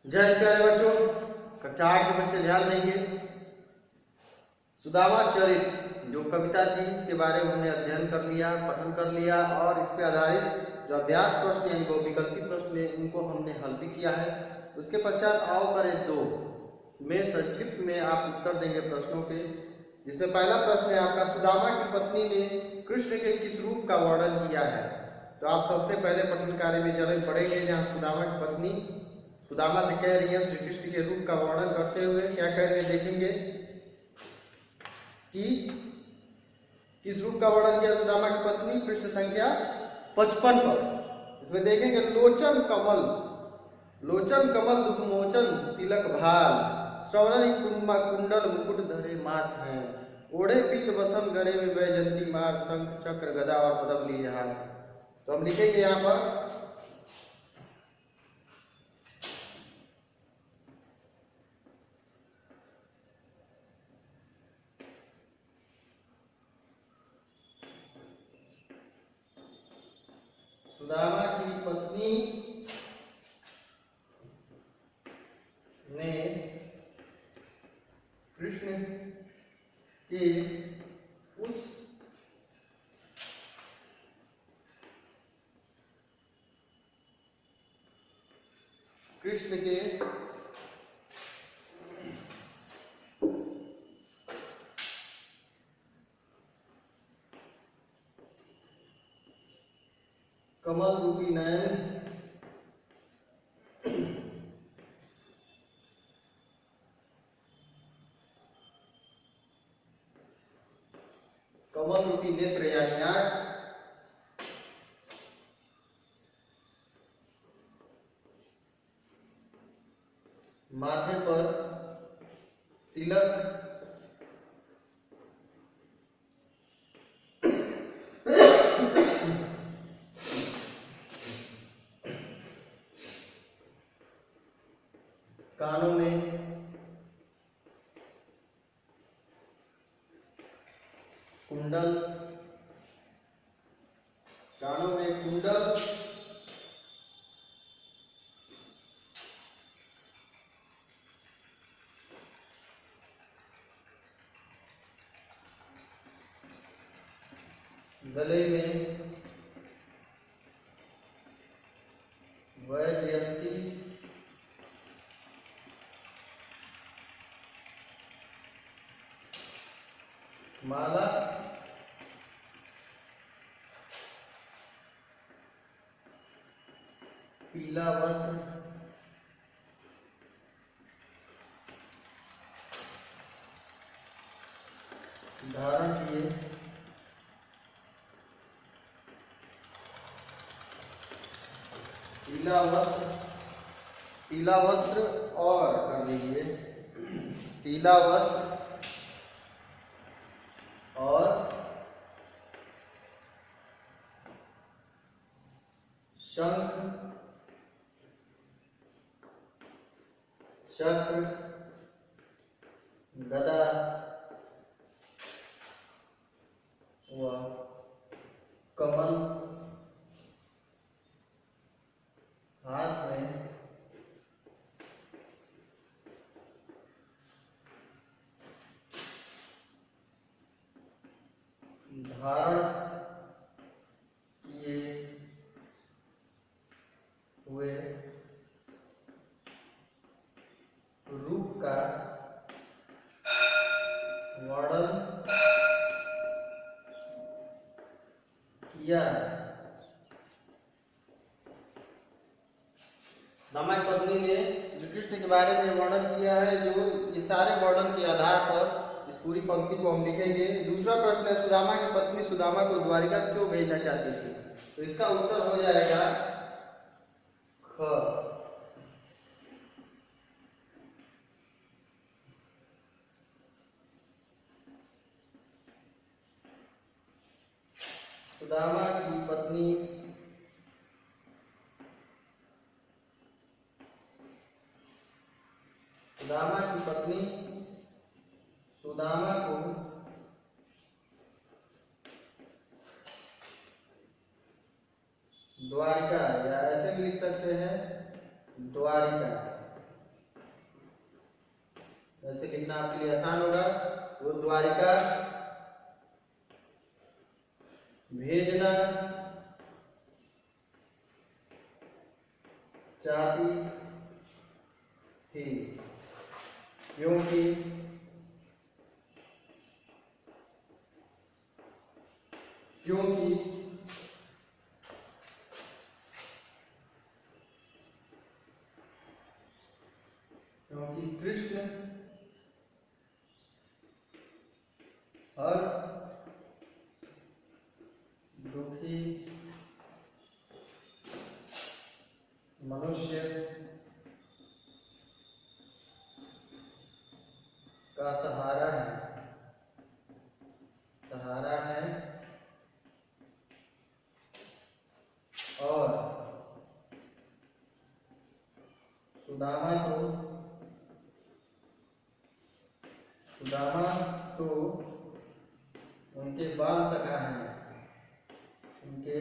जय हिंद प्यारे बच्चों, कक्षा 8 के बच्चे ध्यान देंगे। सुदामा चरित जो कविता थी इसके बारे में हमने अध्ययन कर लिया, पठन कर लिया और इस पे आधारित जो अभ्यास प्रश्न यानी विकल्पित प्रश्न है उनको हमने हल भी किया है। उसके पश्चात आओ करें 2 में संक्षिप्त में आप उत्तर देंगे प्रश्नों के, जिसमें पहला प्रश्न है आपका, सुदामा की पत्नी ने कृष्ण के किस रूप का वर्णन किया है। तो आप सबसे पहले पठन कार्य में चले पढ़ेंगे, जहाँ सुदामा की पत्नी सुदामा से कह रही है श्री कृष्ण के रूप का वर्णन करते हुए क्या कह रहे हैं, देखेंगे कि किस रूप का वर्णन किया सुदामा की पत्नी। पृष्ठ संख्या 55 पर इसमें देखेंगे, लोचन कमल दुख मोचन तिलक भाल, श्रवण कुंडल मुकुट धरे माथ हैं, ओढ़े पीत वसन गरे में वैजंती मार, शंख चक्र गदा और पद्म लिए हाथ। तो हम लिखेंगे यहाँ पर सुदामा की पत्नी ने कृष्ण के उस कृष्ण के कमल रूपी नयन कमल रूपी नेत्र यानी आंख, माथे पर तिलक, कानों में कुंडल, गले में वैजयंती माला, पीला वस्त्र धारण किए, पीला वस्त्र और कर दीजिए, पीला वस्त्र और शंख चक्र गदा व कमल हाथ में धारण किए हुए रूप का वर्णन किया। सुदामा की पत्नी ने श्री कृष्ण के बारे में वर्णन किया है, जो ये सारे वर्णन के आधार पर इस पूरी पंक्ति को हम लिखेंगे। दूसरा प्रश्न है, सुदामा की पत्नी सुदामा को द्वारिका क्यों भेजना चाहती थी। तो इसका उत्तर हो जाएगा ख। सुदामा की पत्नी सुदामा को द्वारिका, या ऐसे भी लिख सकते हैं द्वारिका, ऐसे लिखना आपके लिए आसान होगा। वो द्वारिका भेजना चाहती थी क्योंकि कृष्ण हर दुखी मनुष्य का सहारा है और सुदामा तो उनके बाल सखा हैं, उनके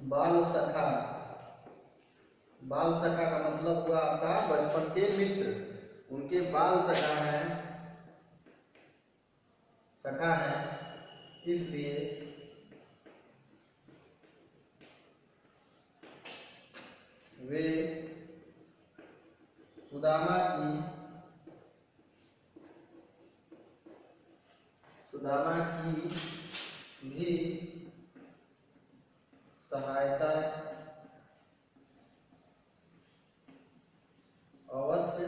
बाल सखा का मतलब हुआ आपका बचपन के मित्र। उनके बाल सखा है इसलिए वे सुदामा की भी सहायता अवश्य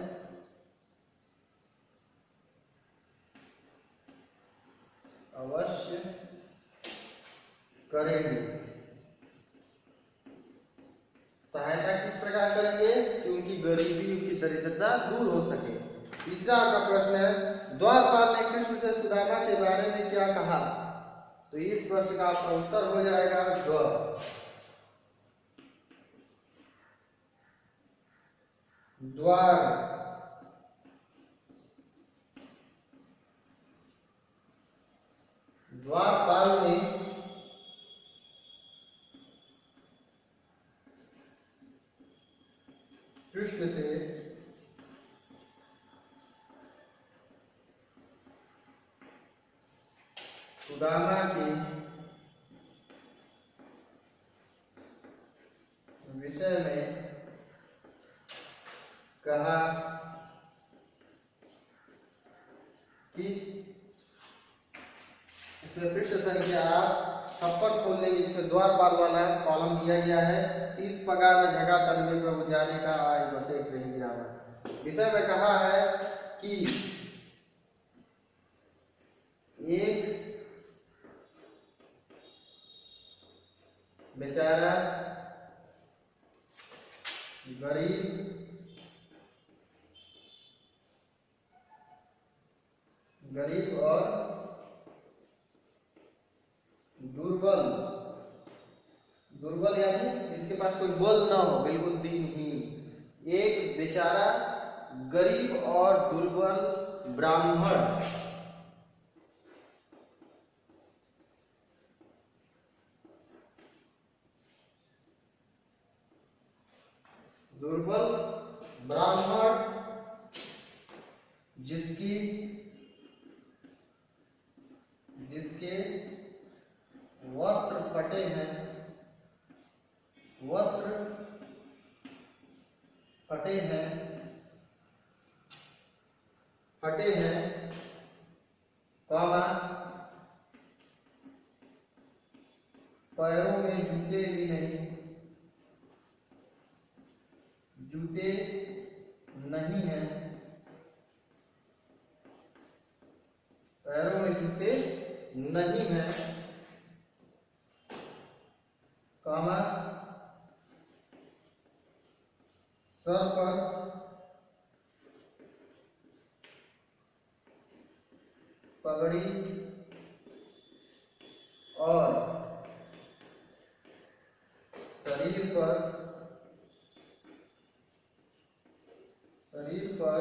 करेंगे। सहायता किस प्रकार करेंगे कि उनकी गरीबी, उनकी दरिद्रता दूर हो सके। तीसरा आपका प्रश्न है, द्वारपाल ने कृष्ण से सुदामा के बारे में क्या कहा? तो इस प्रश्न का आपका उत्तर हो जाएगा द्वारपाल ने कृष्ण से सुदामा के विषय में कहा कि इसमें पृष्ठ संख्या 56 खोल लेंगे, जिसमें द्वारपाल वाला कॉलम दिया गया है। शीश पगार में जगह तन में प्रभु जाने का आय बसे रही गिरावट। विषय में कहा है कि एक बेचारा गरीब और दुर्बल यानी जिसके पास कोई बल ना हो, बिल्कुल दिनहीन। एक बेचारा गरीब और दुर्बल ब्राह्मण जिसके वस्त्र फटे हैं, पैरों में जूते भी नहीं हैं, पैरों में जूते नहीं हैं, सर पर पगड़ी और शरीर पर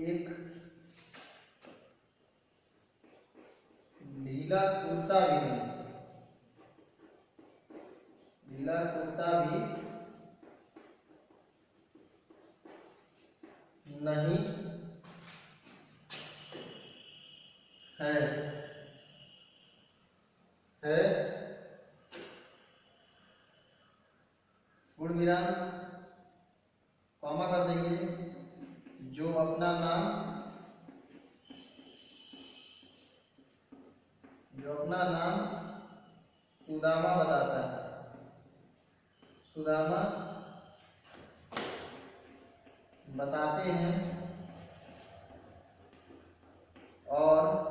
एक ढीला कुर्ता भी नहीं है पूर्ण विराम कॉमा कर देंगे, जो अपना नाम सुदामा बताता है, सुदामा बताते हैं और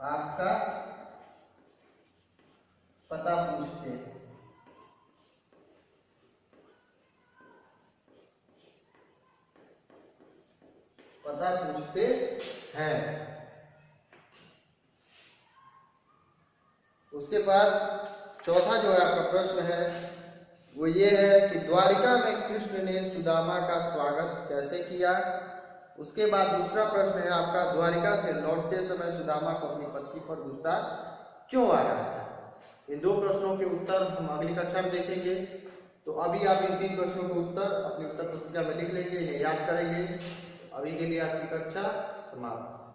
आपका पता पूछते हैं। उसके बाद चौथा जो है आपका प्रश्न है वो ये है कि द्वारिका में कृष्ण ने सुदामा का स्वागत कैसे किया। उसके बाद दूसरा प्रश्न है आपका, द्वारिका से लौटते समय सुदामा को अपनी पत्नी पर गुस्सा क्यों आ रहा था। इन दो प्रश्नों के उत्तर हम अगली कक्षा में देखेंगे। तो अभी आप इन 3 प्रश्नों के उत्तर अपनी उत्तर पुस्तिका में लिख लेंगे, इन्हें याद करेंगे। अभी के लिए आपकी कक्षा समाप्त।